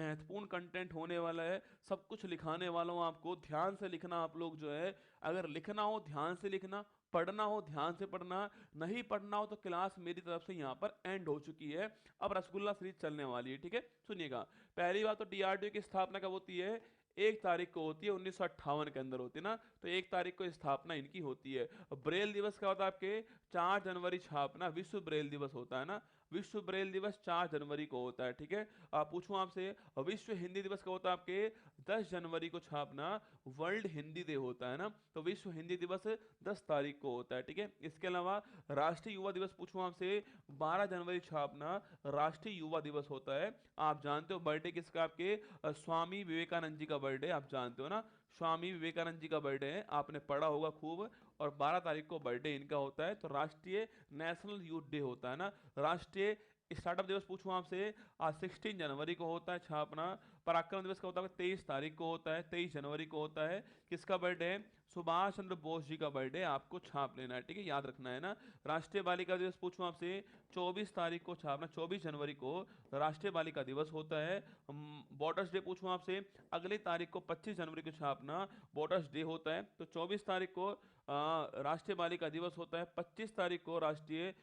महत्वपूर्ण कंटेंट होने वाला है, सब कुछ लिखाने वाला हूँ आपको, ध्यान से लिखना आप लोग जो है। अगर लिखना हो ध्यान से लिखना, पढ़ना हो ध्यान से पढ़ना, नहीं पढ़ना हो तो क्लास मेरी तरफ से यहाँ पर एंड हो चुकी है। अब रसगुल्ला सीरीज चलने वाली है, ठीक है। सुनिएगा, पहली बात तो डीआरडीओ की स्थापना कब होती है? 1 तारीख को होती है, 1958 के अंदर होती है ना, तो 1 तारीख को स्थापना इनकी होती है। ब्रेल दिवस क्या होता है आपके? 4 जनवरी छापना विश्व ब्रेल दिवस होता है ना, विश्व ब्रेल दिवस 4 जनवरी को होता है, ठीक है। आप पूछूं आपसे, विश्व हिंदी दिवस कब होता है आपके? 10 जनवरी को छापना वर्ल्ड हिंदी डे होता है ना, तो विश्व हिंदी दिवस 10 तारीख को होता है, ठीक है। इसके अलावा राष्ट्रीय युवा दिवस पूछूं आपसे, 12 जनवरी छापना राष्ट्रीय युवा दिवस होता है। आप जानते हो बर्थडे किसका आपके? स्वामी विवेकानंद जी का बर्थडे, आप जानते हो ना, स्वामी विवेकानंद जी का बर्थडे है, आपने पढ़ा होगा खूब। और 12 तारीख को बर्थडे इनका होता है। तो राष्ट्रीय नेशनल यूथ डे होता है ना, राष्ट्रीय स्टार्टअप दिवस पूछूं आपसे, आज 16 जनवरी को होता है छापना। पराक्रम दिवस का होता है 23 तारीख को होता है, 23 जनवरी को होता है। किसका बर्थडे है? सुभाष चंद्र बोस जी का बर्थडे, आपको छाप लेना है, ठीक है, याद रखना है ना। राष्ट्रीय बालिका दिवस पूछूं आपसे, 24 तारीख को छापना, 24 जनवरी को राष्ट्रीय बालिका दिवस होता है। बॉर्डर्स डे पूछूं आपसे, अगली तारीख को 25 जनवरी को छापना बॉर्डर्स डे होता है। तो 24 तारीख को राष्ट्रीय बालिका दिवस होता है, 25 तारीख को राष्ट्रीय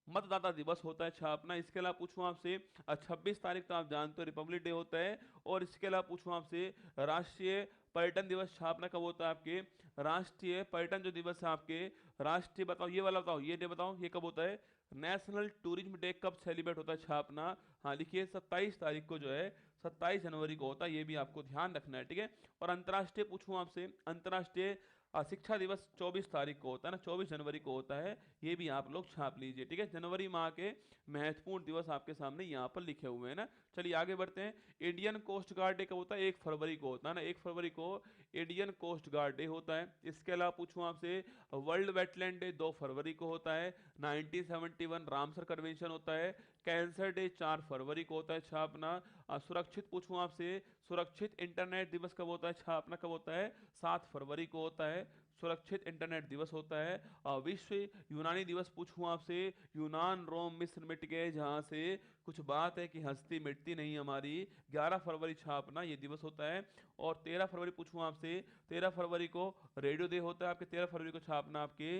मतदाता दिवस होता है छापना। इसके अलावा पूछूं आपसे, 26 तारीख तो आप जानते हो रिपब्लिक डे होता है। और इसके अलावा पूछूं आपसे, राष्ट्रीय पर्यटन दिवस छापना कब होता है आपके? राष्ट्रीय पर्यटन जो दिवस है आपके, राष्ट्रीय बताओ ये वाला, बताओ ये डे, बताओ ये कब होता है? नेशनल टूरिज्म डे कब सेलिब्रेट होता है छापना? हाँ लिखिए, 27 तारीख को जो है, 27 जनवरी को होता है, ये भी आपको ध्यान रखना है, ठीक है। और अंतर्राष्ट्रीय पूछूं आपसे, अंतर्राष्ट्रीय शिक्षा दिवस 24 तारीख को होता है ना, 24 जनवरी को होता है, ये भी आप लोग छाप लीजिए, ठीक है। जनवरी माह के महत्वपूर्ण दिवस आपके सामने यहाँ पर लिखे हुए हैं ना। चलिए आगे बढ़ते हैं। इंडियन कोस्ट गार्ड डे कब होता है? 1 फरवरी को होता है ना, 1 फरवरी को इंडियन कोस्ट गार्ड डे होता है। इसके अलावा पूछूं आपसे, वर्ल्ड वेटलैंड डे 2 फरवरी को होता है। 1971 रामसर कन्वेंशन होता है। कैंसर डे 4 फरवरी को होता है छापना। सुरक्षित पूछूं आपसे, सुरक्षित इंटरनेट दिवस कब होता है छापना? कब होता है? 7 फरवरी को होता है, सुरक्षित इंटरनेट दिवस होता है। विश्व यूनानी दिवस पूछूं आपसे, यूनान रोम मिस्र मिट गए जहां से, कुछ बात है कि हस्ती मिटती नहीं हमारी, 11 फरवरी छापना ये दिवस होता है। और 13 फरवरी पूछूं आपसे, 13 फरवरी को रेडियो डे होता है आपके, 13 फरवरी को छापना आपके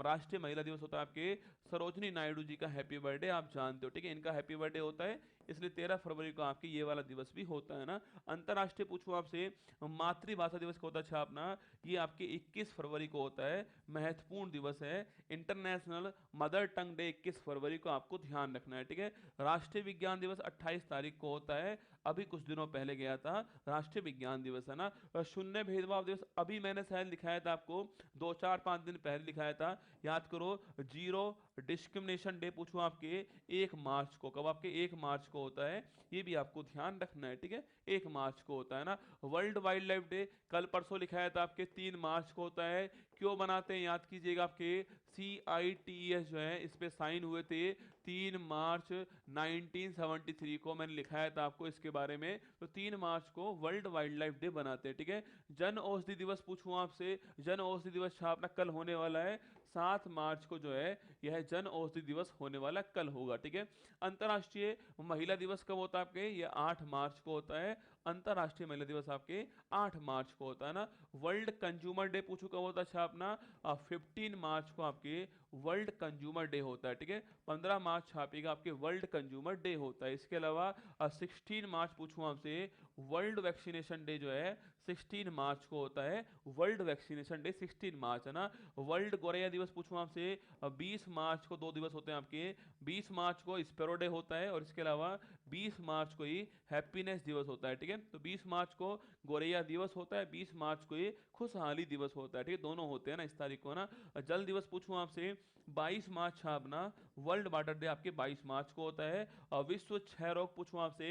राष्ट्रीय महिला दिवस होता है आपके, सरोजनी नायडू जी का हैप्पी बर्थडे आप जानते हो, ठीक है, इनका हैप्पी बर्थडे होता है, इसलिए 13 फरवरी को आपके ये वाला दिवस भी होता है ना। अंतर्राष्ट्रीय पूछूं आपसे, मातृभाषा दिवस का होता है छापना, ये आपके 21 फरवरी को होता है, महत्वपूर्ण दिवस है। इंटरनेशनल मदर टंग डे 21 फरवरी को आपको ध्यान रखना है, ठीक है। राष्ट्रीय विज्ञान दिवस 28 तारीख को होता है, अभी कुछ दिनों पहले गया था, राष्ट्रीय विज्ञान दिवस है ना। शून्य भेदभाव दिवस अभी मैंने शायद लिखाया था आपको, 2 4 5 दिन पहले लिखाया था, याद करो। जीरो डिस्क्रिमिनेशन डे पूछूं आपके, 1 मार्च को, कब आपके? 1 मार्च को होता है, ये भी आपको ध्यान रखना है, ठीक है, 1 मार्च को होता है ना। वर्ल्ड वाइल्ड लाइफ डे कल परसों लिखाया था आपके, 3 मार्च को होता है। क्यों बनाते हैं याद कीजिएगा, आपके CITES जो है इस पे साइन हुए थे 3 मार्च 1973 को, मैंने लिखाया था आपको इसके बारे में। तो 3 मार्च को वर्ल्ड वाइल्ड लाइफ डे बनाते हैं, ठीक है। जन औषधि दिवस पूछूं आपसे, जन औषधि दिवस छापना कल होने वाला है, 7 मार्च को जो है यह जन औषधि दिवस होने वाला कल होगा, ठीक है। अंतर्राष्ट्रीय महिला दिवस कब होता है आपके? ये 8 मार्च को होता है, अंतर्राष्ट्रीय महिला दिवस आपके 8 मार्च को होता है ना। वर्ल्ड कंज्यूमर डे पूछो कब होता है छापना? 15 मार्च को आपके वर्ल्ड कंज्यूमर डे होता है, ठीक है, 15 मार्च छापेगा आपके वर्ल्ड कंज्यूमर डे होता है। इसके अलावा 16 मार्च पूछूं आपसे, वर्ल्ड वैक्सीनेशन डे जो है 16 मार्च को होता है, वर्ल्ड वैक्सीनेशन डे 16 मार्च है ना। वर्ल्ड गोरैया दिवस पूछूं आपसे, 20 मार्च को 2 दिवस होते हैं आपके, 20 मार्च को स्पेरो डे होता है, और इसके अलावा 20 मार्च को ही हैप्पीनेस दिवस होता है, ठीक है। तो 20 मार्च को गोरैया दिवस होता है, 20 मार्च को ये खुशहाली दिवस होता है, ठीक है, दोनों होते हैं ना इस तारीख को ना। जल दिवस पूछूं आपसे, 22 मार्च छापना वर्ल्ड वाटर डे आपके 22 मार्च को होता है। विश्व क्षय रोग पूछूं आपसे,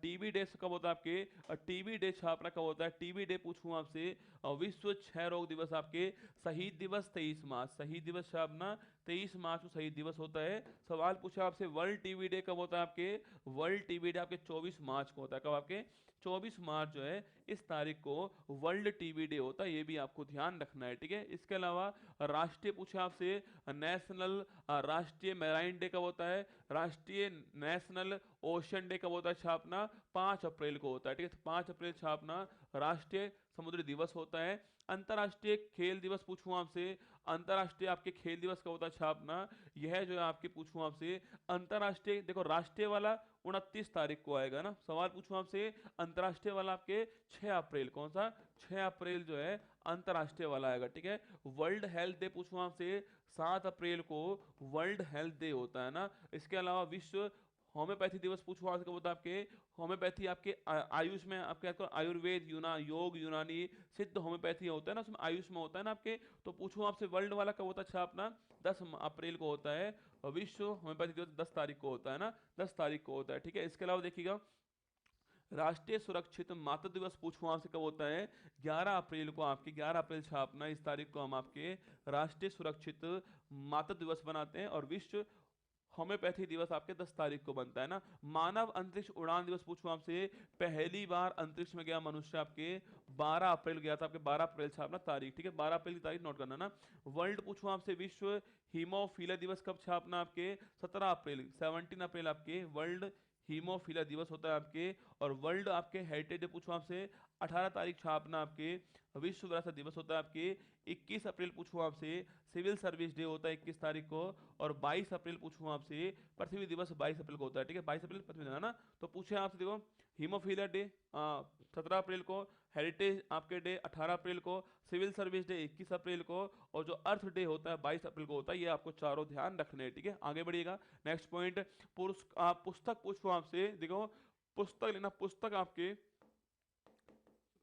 टीबी डे कब होता है आपके? टीबी डे छापना कब होता है? टीबी डे पूछूं आपसे, विश्व क्षय रोग दिवस आपके, शहीद दिवस 23 मार्च, शहीद दिवस छापना 23 मार्च को शहीद दिवस होता है। सवाल पूछा आपसे, वर्ल्ड टीबी डे कब होता है आपके? वर्ल्ड टीबी डे आपके 24 मार्च को होता है, कब आपके? 24 मार्च जो है इस तारीख को वर्ल्ड टीबी डे होता है, ये भी आपको ध्यान रखना है, ठीक है। इसके अलावा राष्ट्रीय पूछा आपसे, नेशनल राष्ट्रीय मैराइन डे कब होता है, राष्ट्रीय नेशनल ओशन डे कब होता है छापना, 5 अप्रैल को होता है, ठीक है। 5 अप्रैल छापना राष्ट्रीय समुद्री दिवस होता है। अंतर्राष्ट्रीय खेल दिवस पूछूं आपसे, अंतर्राष्ट्रीय आपके खेल दिवस कब होता है छापना, यह जो है आपके पूछूं आपसे अंतर्राष्ट्रीय, देखो राष्ट्रीय वाला 29 तारीख को आएगा ना, सवाल पूछूं आपसे अंतर्राष्ट्रीय वाला आपके 6 अप्रैल, कौन सा 6 अप्रैल जो है अंतर्राष्ट्रीय वाला आएगा, ठीक है। वर्ल्ड हेल्थ डे पूछूं आपसे 7 अप्रैल को वर्ल्ड हेल्थ डे होता है ना। इसके अलावा विश्व होम्योपैथी दिवस पूछो आज का, होता है आपके होम्योपैथी आपके आयुष में आपके आपको आयुर्वेद योग यूनानी सिद्ध होम्योपैथी होता है ना, उसमें आयुष में होता है ना आपके। तो पूछो आपसे वर्ल्ड वाला कब होता है अच्छा अपना 10 अप्रैल को होता है, और विश्व होम्योपैथी दिवस 10 तारीख को होता है ना, 10 तारीख को होता है, ठीक है। इसके अलावा देखिएगा राष्ट्रीय सुरक्षित मातृ दिवस पूछूं आपसे कब होता है, 11 अप्रैल को आपके 11 अप्रैल छापना, इस तारीख को हम आपके राष्ट्रीय सुरक्षित मातृ दिवस बनाते हैं। और विश्व होम्योपैथी दिवस आपके 10 तारीख को बनता है ना। मानव अंतरिक्ष उड़ान दिवस पूछूं आपसे, पहली बार अंतरिक्ष में गया मनुष्य आपके 12 अप्रैल गया था, आपके 12 अप्रैल छापना तारीख, ठीक है। 12 अप्रैल की तारीख नोट करना ना। वर्ल्ड पूछूं आपसे विश्व हीमोफीलिया दिवस कब छापना आपके 17 अप्रैल, 17 अप्रैल आपके वर्ल्ड हीमोफीलिया दिवस होता है आपके। और वर्ल्ड आपके हेरिटेज डे पूछूं आपसे 18 तारीख छापना आपके विश्व विरासत दिवस होता है आपके। 21 अप्रैल पूछूं आपसे सिविल सर्विस डे होता है 21 तारीख को। और 22 अप्रैल पूछूं आपसे पृथ्वी दिवस 22 अप्रैल को होता है, ठीक है। 22 अप्रैल पृथ्वी दिवस है ना। तो पूछे आपसे देखो हीमोफीलिया डे 17 अप्रैल को, हेरिटेज आपके डे 18 अप्रैल को, सिविल सर्विस डे 21 अप्रैल को, और जो अर्थ डे होता है 22 अप्रैल को होता है। ये आपको चारों ध्यान रखने हैं, ठीक है। आगे बढ़िएगा नेक्स्ट पॉइंट। पुस्तक पूछो आपसे, देखो पुस्तक लेना, पुस्तक आपके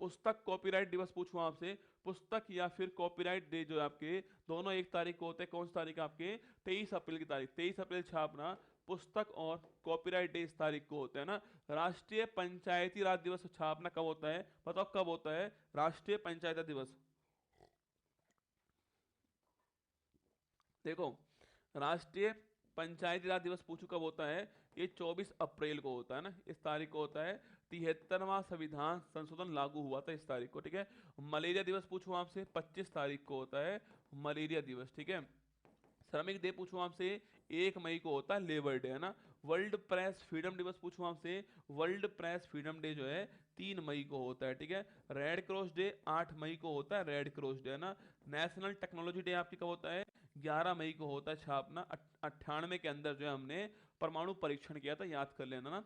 पुस्तक कॉपीराइट दिवस पूछूं आपसे, पुस्तक या फिर कॉपीराइट डे जो है आपके दोनों 1 तारीख को होते हैं। कौन सी तारीख आपके 23 अप्रैल की तारीख, 23 अप्रैल छापना पुस्तक और कॉपीराइट डे इस तारीख को होता है ना। राष्ट्रीय पंचायती राज दिवस छापना कब होता है, बताओ कब होता है राष्ट्रीय पंचायती दिवस। देखो राष्ट्रीय पंचायती राज दिवस पूछो कब होता है, ये 24 अप्रैल को होता है ना, इस तारीख को होता है। 73वां संविधान संशोधन लागू हुआ था इस तारीख को, ठीक है। मलेरिया दिवस पूछूं आपसे 25 तारीख को होता है मलेरिया दिवस, ठीक है। श्रमिक डे पूछूं आपसे 1 मई को होता है लेबर डे, है ना। वर्ल्ड प्रेस फ्रीडम दिवस पूछूं आपसे, वर्ल्ड प्रेस फ्रीडम डे जो है 3 मई को होता है, ठीक है। रेड क्रॉस डे 8 मई को होता है, रेड क्रॉस डे, है ना। नेशनल टेक्नोलॉजी डे आपकी कब होता है, 11 मई को होता है छापना। 98 के अंदर जो है हमने परमाणु परीक्षण किया था, याद कर लेना ना।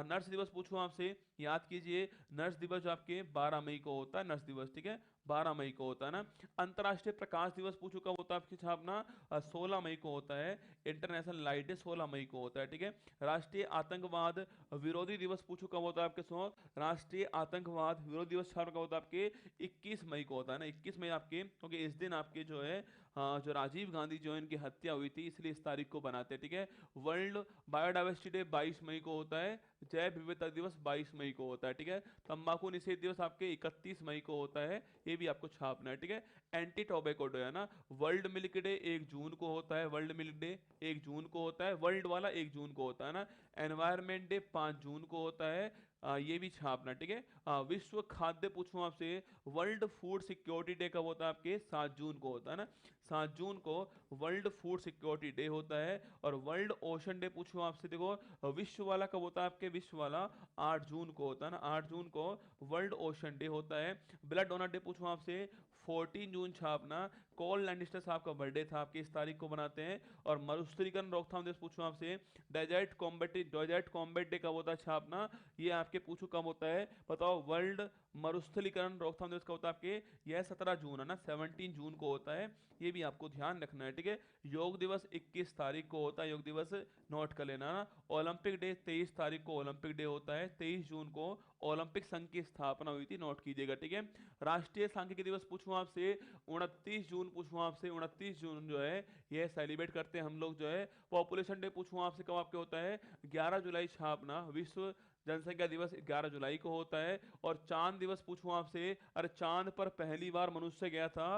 नर्स दिवस पूछूं आपसे, याद कीजिए नर्स दिवस जो आपके 12 मई को होता है, नर्स दिवस, ठीक है, 12 मई को होता है ना। अंतर्राष्ट्रीय प्रकाश दिवस पूछो कब होता है आपकी छापना, 16 मई को होता है। इंटरनेशनल लाइट डे 16 मई को होता है, ठीक है। राष्ट्रीय आतंकवाद विरोधी दिवस पूछो कब होता है आपके सो, राष्ट्रीय आतंकवाद विरोधी दिवस छापना कब होता है आपके 21 मई को होता है ना, 21 मई आपके, क्योंकि इस दिन आपके जो है जो राजीव गांधी जो है इनकी हत्या हुई थी, इसलिए इस तारीख को बनाते हैं, ठीक है। वर्ल्ड बायोडाइवर्सिटी डे 22 मई को होता है, जैव विविधता दिवस 22 मई को होता है, ठीक है। तंबाकू निषेध दिवस आपके 31 मई को होता है, ये भी आपको छापना है, ठीक है। एंटी टोबैको डे है ना, वर्ल्ड मिल्क डे 1 जून को होता है, वर्ल्ड मिल्क डे 1 जून को होता है, वर्ल्ड वाला 1 जून को होता है ना। एनवायरमेंट डे 5 जून को होता है, ये भी छापना, ठीक है। विश्व खाद्य पूछूं आपसे, वर्ल्ड फूड सिक्योरिटी डे कब होता है आपके 7 जून को होता है ना, 7 जून को वर्ल्ड फूड सिक्योरिटी डे होता है। और वर्ल्ड ओशन डे पूछूं आपसे, देखो विश्व वाला कब होता है आपके, विश्व वाला 8 जून को होता है ना, 8 जून को वर्ल्ड ओशन डे होता है। ब्लड डोनर डे पूछूं आपसे 14 जून छापना, कॉल लैंडिस्टर साहब का बर्थडे था आपके, इस तारीख को बनाते हैं। और मरुस्थलीकरण रोकथाम दिवस पूछूं आपसे, डेजर्ट कॉम्बैट डे कब होता है छापना, ये आपके पूछो कब होता है, बताओ वर्ल्ड मरुस्थलीकरण रोकथाम दिवस कब होता है आपके, यह 17 जून है ना, 17 जून को होता है, ये भी आपको ध्यान रखना है, ठीक है। योग दिवस 21 तारीख को होता है, योग दिवस नोट कर लेना ना। ओलंपिक डे 23 तारीख को ओलंपिक डे होता है, 23 जून को ओलंपिक संघ की स्थापना हुई थी, नोट कीजिएगा, ठीक है। राष्ट्रीय सांख्यिकी दिवस पूछूं आपसे 29 जून पूछूं आपसे, 29 जून जो है यह सेलिब्रेट करते हैं हम लोग जो है। पॉपुलेशन डे पूछूं आपसे कब आपके होता है, 11 जुलाई छापना, विश्व जनसंख्या दिवस 11 जुलाई को होता है। और चांद दिवस पूछूं आपसे, अरे चांद पर पहली बार मनुष्य गया था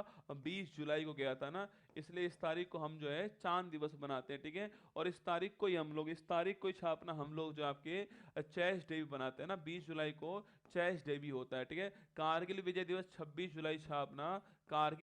20 जुलाई को गया था ना, इसलिए इस तारीख को हम जो है चांद दिवस बनाते हैं, ठीक है। और इस तारीख को ही हम लोग, इस तारीख को ही छापना हम लोग जो आपके चेस डे भी बनाते हैं ना, 20 जुलाई को चेस डे भी होता है, ठीक है। कारगिल विजय दिवस 26 जुलाई छापना, कारगिल